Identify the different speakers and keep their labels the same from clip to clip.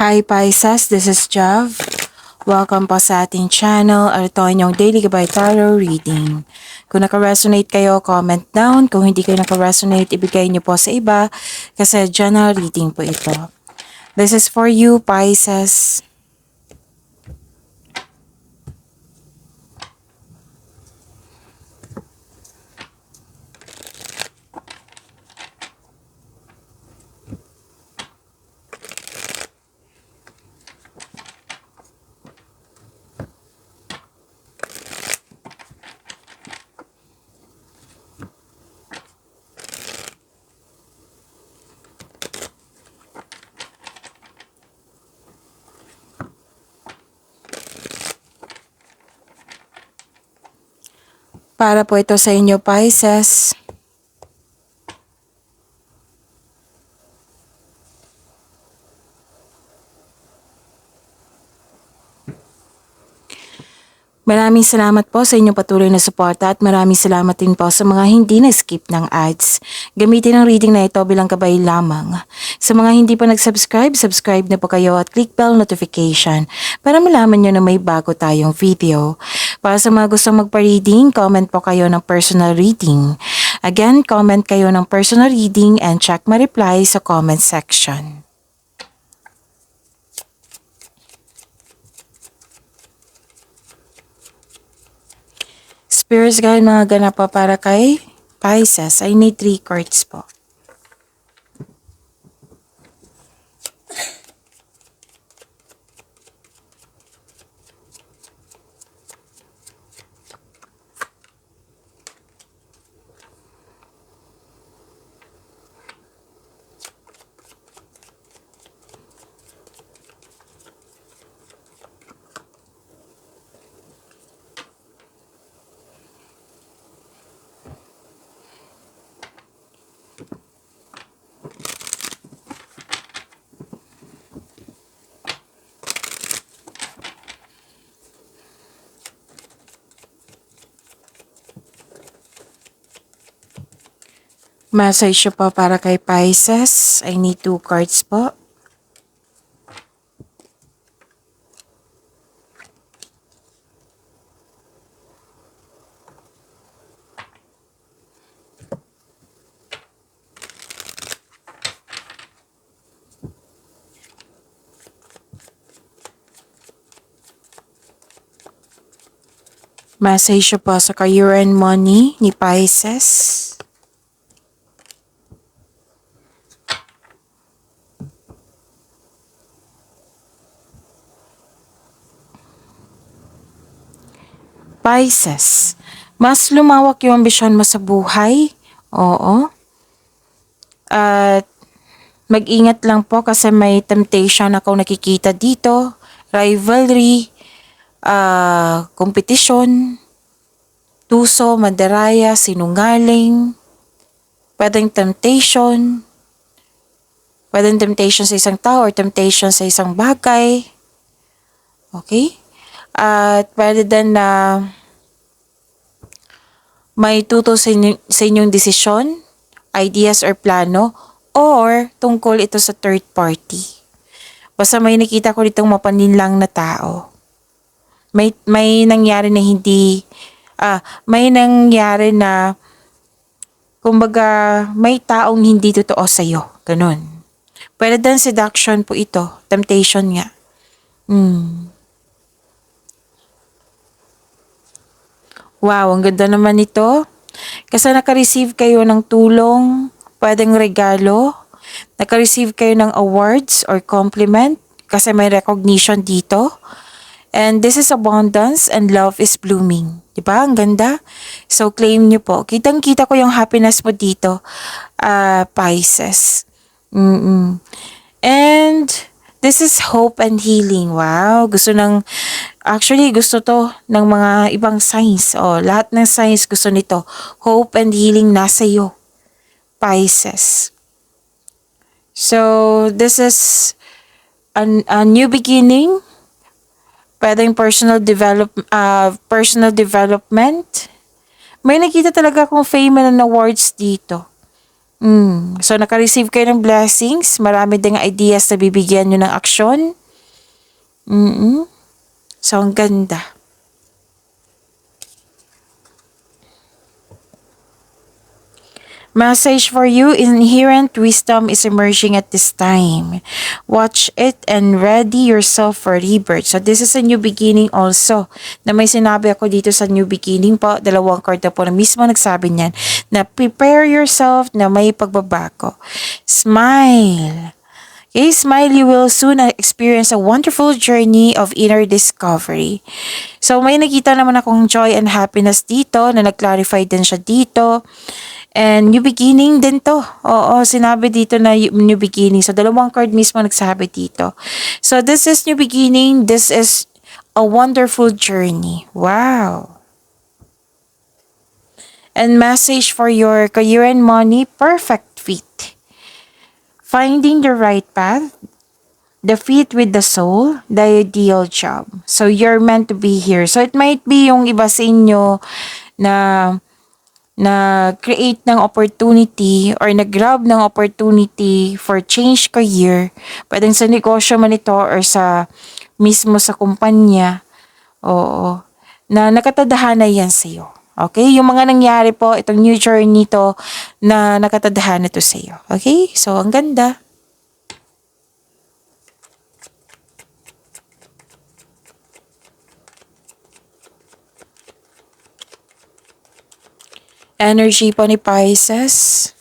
Speaker 1: Hi Pisces, this is Jav. Welcome po sa ating channel. Ito ang inyong Daily Gabay Tarot Reading. Kung naka-resonate kayo, comment down. Kung hindi kayo naka-resonate, ibigay niyo po sa iba kasi general reading po ito. This is for you, Pisces. Para po ito sa inyo, Pisces. Maraming salamat po sa inyong patuloy na suporta at maraming salamat din po sa mga hindi na-skip ng ads. Gamitin ang reading na ito bilang gabay lamang. Sa mga hindi pa nag-subscribe, subscribe na po kayo at click bell notification para malaman nyo na may bago tayong video. Para sa mga gustong magpa-reading, comment po kayo ng personal reading. Again, comment kayo ng personal reading and check my reply sa comment section. Spirits guide mga ganap po para kay Pisces. I need 3 cards po. Message po para kay Pisces. I need 2 cards po. Message po sa career and money ni Pisces. Pisces, mas lumawak yung ambisyon mo sa buhay. Oo. At mag-ingat lang po kasi may temptation ako nakikita dito. Rivalry, kompetisyon, tuso, madaraya, sinungaling, pwedeng temptation. Pwedeng temptation sa isang tao or temptation sa isang bagay. Okay? At pwede din na may tuto sa inyong desisyon, ideas or plano, or tungkol ito sa third party. Basta may nakita ko ditong mapaninlang na tao. May nangyari na may nangyari na kumbaga may taong hindi totoo sa'yo. Ganun. Pwede din seduction po ito. Temptation nga. Wow, ang ganda naman ito. Kasi naka-receive kayo ng tulong, pwedeng regalo, naka-receive kayo ng awards or compliment kasi may recognition dito. And this is abundance and love is blooming. Diba? Ang ganda. So, claim nyo po. Kitang-kita ko yung happiness mo dito, Pisces. And this is hope and healing. Wow. Gusto to ng mga ibang signs. Lahat ng signs gusto nito. Hope and healing nasa iyo, Pisces. So, this is a new beginning. Pwedeng personal development. May nakita talaga akong fame and awards dito. So, naka-receive kayo ng blessings. Marami ding ideas na bibigyan nyo ng aksyon. So, ang ganda. Message for you, inherent wisdom is emerging at this time. Watch it and ready yourself for rebirth. So this is a new beginning also. Na may sinabi ako dito sa new beginning po, dalawang card na po na mismo nagsabi niyan, na prepare yourself na may pagbabago. Smile. Okay, smile, you will soon experience a wonderful journey of inner discovery. So may nakita naman akong joy and happiness dito, na nag-clarify din siya dito. And new beginning din to. Oo, sinabi dito na new beginning. So, dalawang card mismo nagsabi dito. So, this is new beginning. This is a wonderful journey. Wow. And message for your career and money, perfect fit. Finding the right path, the fit with the soul, the ideal job. So, you're meant to be here. So, it might be yung iba sa inyo na create ng opportunity or nag-grab ng opportunity for change career, pwedeng sa negosyo man ito or sa mismo sa kumpanya, oo, na nakatadhana yan sa'yo. Okay? Yung mga nangyari po, itong new journey to, na nakatadhana to sa'yo. Okay? So, ang ganda. Energy po ni Pisces.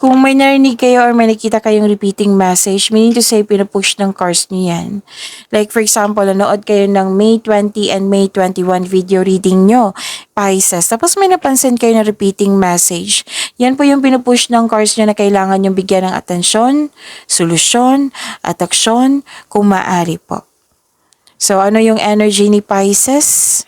Speaker 1: Kung may narinig kayo or may nakita kayong repeating message, meaning to say, pinupush ng cards niyo yan. Like for example, nanood kayo ng May 20 and May 21 video reading nyo, Pisces. Tapos may napansin kayo na repeating message. Yan po yung pinupush ng cards nyo na kailangan yung bigyan ng atensyon, solusyon, at aksyon kung maaari po. So ano yung energy ni Pisces?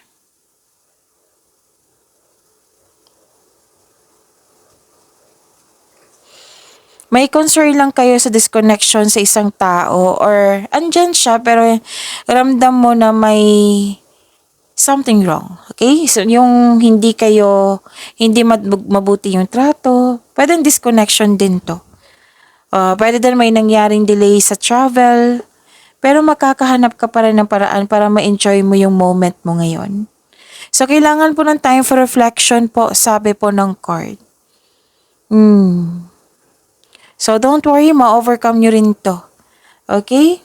Speaker 1: May concern lang kayo sa disconnection sa isang tao or andyan siya pero ramdam mo na may something wrong. Okay? So, yung hindi mabuti yung trato, pwedeng disconnection din to. Pwede din may nangyaring delay sa travel, pero makakahanap ka pa rin ng paraan para ma-enjoy mo yung moment mo ngayon. So, kailangan po ng time for reflection po, sabi po ng card. So, don't worry, ma-overcome nyo rin to. Okay?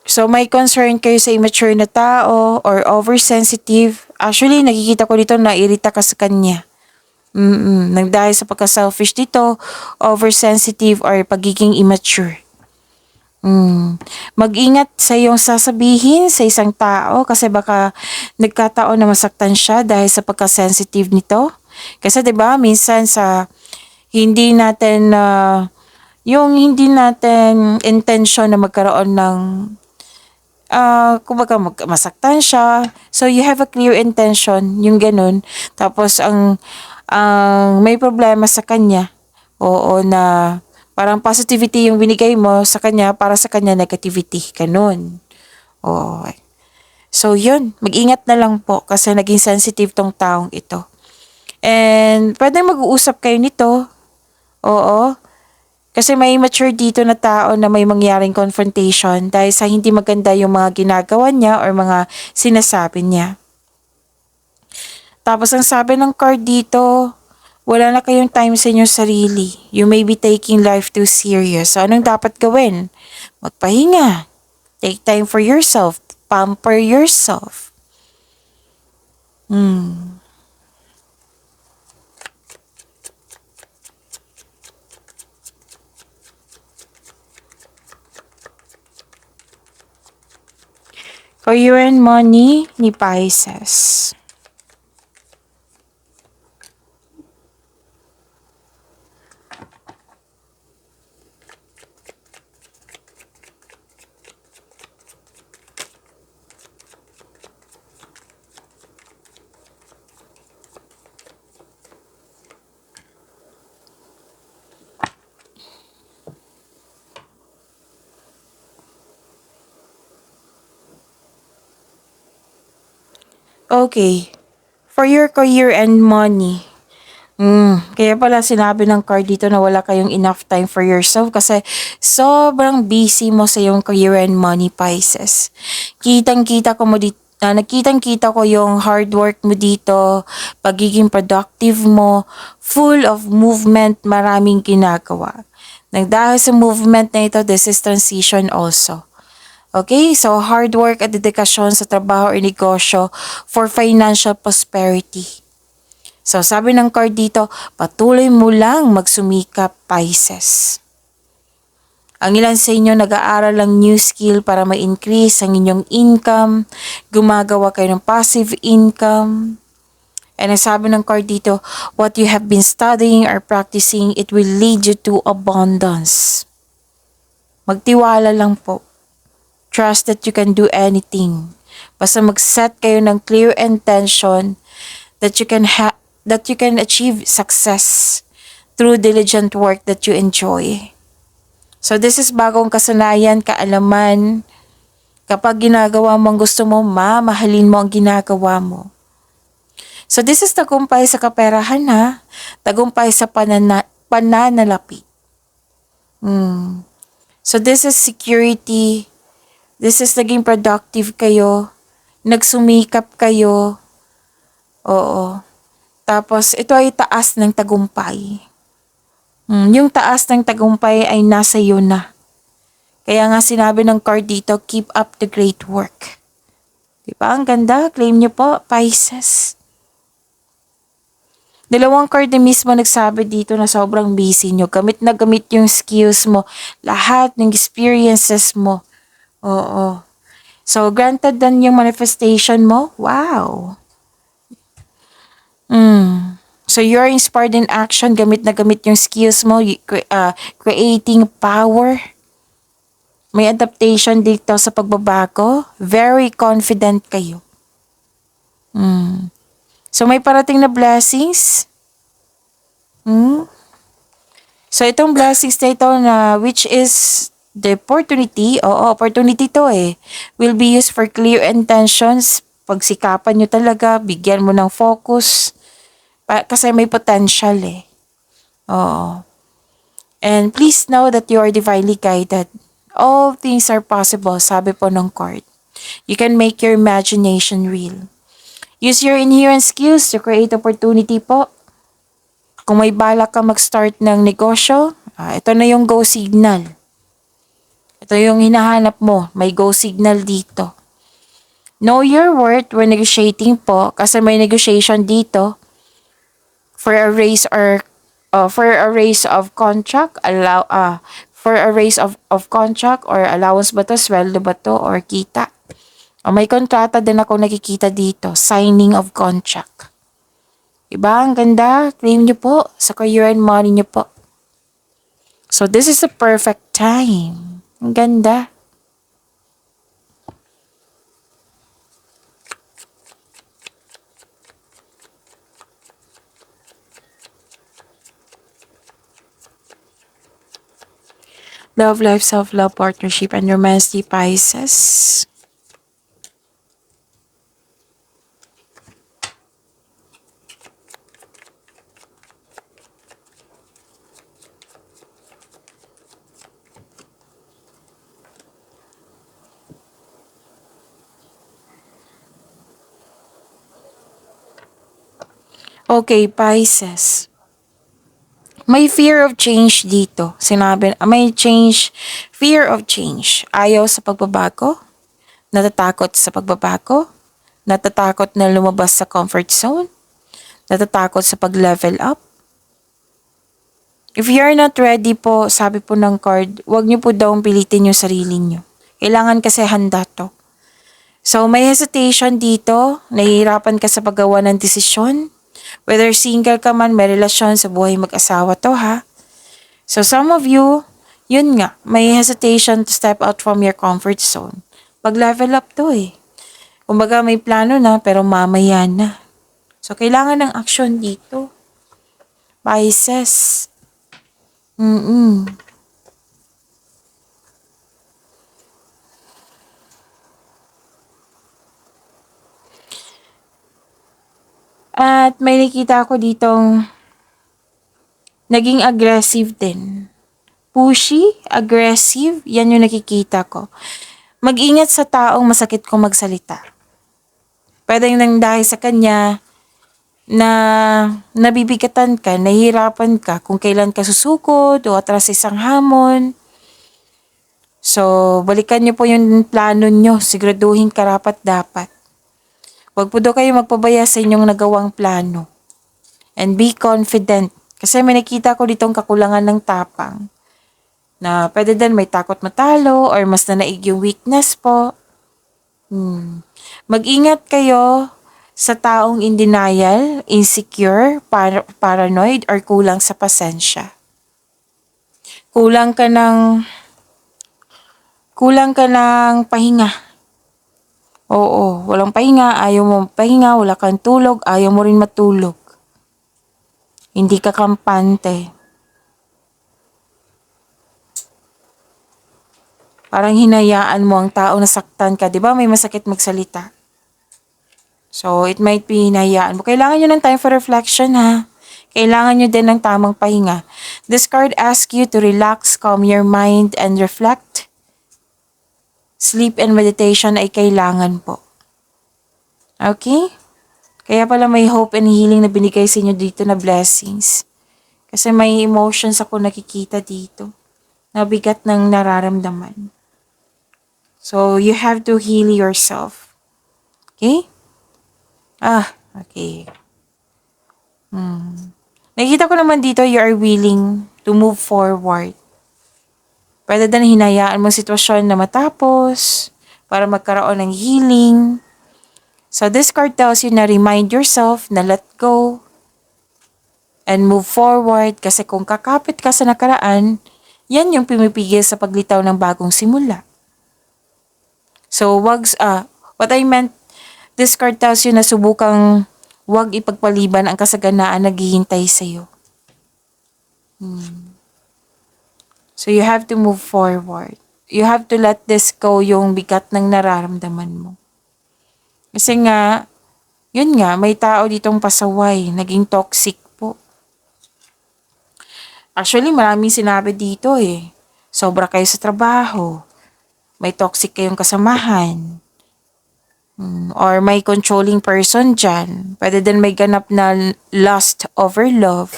Speaker 1: So, may concern kayo sa immature na tao or oversensitive. Actually, nakikita ko dito na irita ka sa kanya. Dahil sa pagka-selfish dito, oversensitive or pagiging immature. Mag-ingat sa iyong sasabihin sa isang tao kasi baka nagkataon na masaktan siya dahil sa pagka-sensitive nito. Kasi 'di ba minsan sa hindi natin yung hindi natin intention na magkaroon ng kumbaga masaktan siya. So you have a clear intention, yung ganun. Tapos ang may problema sa kanya. Oo, na parang positivity yung binigay mo sa kanya, para sa kanya negativity. Ganun. Oo. So, yun. Mag-ingat na lang po kasi naging sensitive tong taong ito. And, pwede mag-uusap kayo nito. Oo. Kasi may mature dito na tao na may mangyaring confrontation dahil sa hindi maganda yung mga ginagawa niya or mga sinasabi niya. Tapos, ang sabi ng card dito, wala na kayong time sa inyong sarili. You may be taking life too serious. So, anong dapat gawin? Magpahinga. Take time for yourself. Pamper yourself. Career and money ni Pisces. Okay. For your career and money. Kaya pala sinabi ng card dito na wala kayong enough time for yourself kasi sobrang busy mo sa yung career and money, Pisces. Nakitang-kita ko yung hard work mo dito, pagiging productive mo, full of movement, maraming ginagawa. Dahil sa movement na ito, this is transition also. Okay, so hard work at dedikasyon sa trabaho o negosyo for financial prosperity. So sabi ng card dito, patuloy mo lang magsumikap, Pisces. Ang ilan sa inyo nag-aaral ng new skill para ma-increase ang inyong income, gumagawa kayo ng passive income. And ang sabi ng card dito, what you have been studying or practicing, it will lead you to abundance. Magtiwala lang po. Trust that you can do anything. Basta mag-set kayo ng clear intention that you can achieve success through diligent work that you enjoy. So this is bagong kasanayan, kaalaman. Kapag ginagawa mo ang gusto mo, mahalin mo ang ginagawa mo. So this is tagumpay sa kaperahan ha. Tagumpay sa pananalapi. So this is security. This is naging productive kayo. Nagsumikap kayo. Oo. Tapos ito ay taas ng tagumpay. Yung taas ng tagumpay ay nasa iyo na. Kaya nga sinabi ng card dito, keep up the great work. Diba? Ang ganda. Claim nyo po, Pisces. Dalawang card na mismo nagsabi dito na sobrang busy nyo. Gamit na gamit yung skills mo. Lahat ng experiences mo. Oo. So, granted dan yung manifestation mo. Wow. So, you're inspired in action. Gamit na gamit yung skills mo. Creating power. May adaptation dito sa pagbabago. Very confident kayo. So, may parating na blessings. So, itong blessings na ito na which is the opportunity, opportunity to will be used for clear intentions. Pagsikapan nyo talaga, bigyan mo ng focus. Kasi may potential Oo. And please know that you are divinely guided. All things are possible, sabi po ng card. You can make your imagination real. Use your inherent skills to create opportunity po. Kung may balak ka mag-start ng negosyo, ito na yung go signal. Ito yung hinahanap mo, may go signal dito. Know your worth when negotiating po, kasi may negotiation dito for a raise of contract, for a raise of contract or allowance ba to, sweldo ba to, or kita. May kontrata din ako nakikita dito, signing of contract. Diba? Ang ganda. Claim nyo po sa career and money nyo po. So, this is the perfect time. Ang ganda. Love, life, self-love, partnership, and romance, Pisces. Okay, Pisces. May fear of change dito. Fear of change. Ayaw sa pagbabago, natatakot sa pagbabago, natatakot na lumabas sa comfort zone, natatakot sa pag-level up. If you're not ready po, sabi po ng card, huwag niyo po daw pilitin yung sarili niyo. Kailangan kasi handa to. So, may hesitation dito, nahihirapan ka sa paggawa ng desisyon. Whether single ka man, may relasyon sa buhay mag-asawa to ha. So some of you, yun nga, may hesitation to step out from your comfort zone. Pag-level up to Kumbaga may plano na pero mamaya na. So kailangan ng action dito. Pisces. At may nakita ako ditong naging aggressive din. Pushy, aggressive, yan yung nakikita ko. Mag-ingat sa taong masakit kung magsalita. Pwede nang dahil sa kanya na nabibigatan ka, nahihirapan ka kung kailan ka susukod o atras sa isang hamon. So, balikan niyo po yung plano niyo. Siguraduhin karapat dapat. Huwag po daw kayo magpabaya sa inyong nagawang plano. And be confident. Kasi may nakita ko ditong kakulangan ng tapang. Na pwede din may takot matalo or mas nanaig yung weakness po. Mag-ingat kayo sa taong in denial, insecure, paranoid, or kulang sa pasensya. Kulang ka ng pahinga. Oo, walang pahinga, ayaw mo pahinga, wala kang tulog, ayaw mo rin matulog. Hindi ka kampante. Parang hinayaan mo ang tao na saktan ka. Di ba may masakit magsalita? So, it might be hinayaan mo. Kailangan nyo ng time for reflection, ha? Kailangan nyo din ng tamang pahinga. This card asks you to relax, calm your mind, and reflect. Sleep and meditation ay kailangan po. Okay? Kaya pala may hope and healing na binigay sa inyo dito na blessings. Kasi may emotions ako nakikita dito. Nabigat ng nararamdaman. So, you have to heal yourself. Okay? Okay. Nakikita ko naman dito, you are willing to move forward. Pwede din hinayaan mo sitwasyon na matapos para magkaroon ng healing. So, this card tells you na remind yourself na let go and move forward kasi kung kakapit ka sa nakaraan, yan yung pumipigil sa paglitaw ng bagong simula. So, what I meant, this card tells you na subukang wag ipagpaliban ang kasaganaan na naghihintay sa'yo. So, you have to move forward. You have to let this go yung bigat ng nararamdaman mo. Kasi nga, yun nga, may tao ditong pasaway, naging toxic po. Actually, maraming sinabi dito eh. Sobra kayo sa trabaho. May toxic kayong kasamahan. Or may controlling person dyan. Pwede din may ganap na lust over love.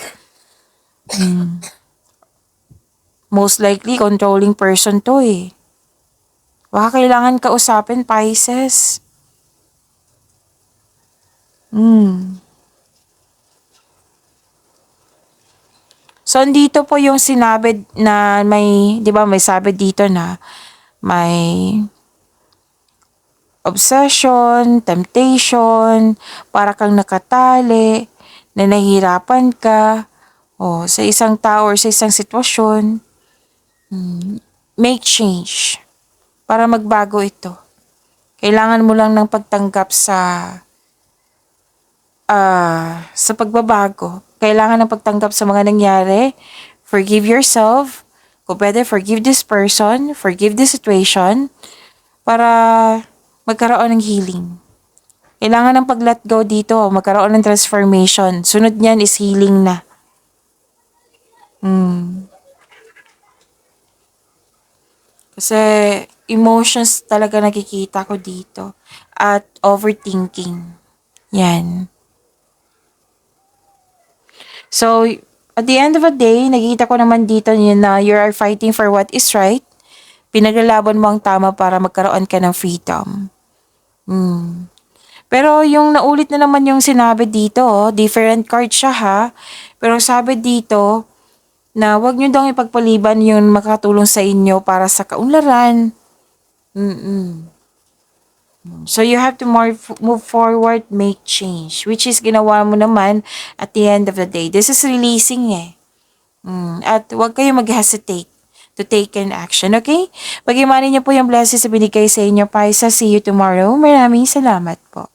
Speaker 1: Most likely, controlling person to eh. Baka kailangan kausapin, Pisces. So, andito po yung sinabi na may, di ba may sabi dito na may obsession, temptation, para kang nakatali, na nahihirapan ka, sa isang tao or sa isang sitwasyon. Make change para magbago ito. Kailangan mo lang ng pagtanggap sa pagbabago. Kailangan ng pagtanggap sa mga nangyari. Forgive yourself. Kung pwede, forgive this person. Forgive this situation. Para magkaroon ng healing. Kailangan ng pag-let go dito. Magkaroon ng transformation. Sunod niyan is healing na. Kasi emotions talaga nakikita ko dito. At overthinking. Yan. So, at the end of the day, nakikita ko naman dito na you are fighting for what is right. Pinaglalaban mo ang tama para magkaroon ka ng freedom. Pero yung naulit na naman yung sinabi dito, different card siya ha. Pero sabi dito na wag nyo daw ipagpaliban yung makatulong sa inyo para sa kaunlaran. So you have to move forward, make change. Which is ginawa mo naman at the end of the day. This is releasing eh. At wag kayo mag-hesitate to take an action, okay? Pag-imanin niyo po yung blessings na binigay sa inyo, Pisces. See you tomorrow. Maraming salamat po.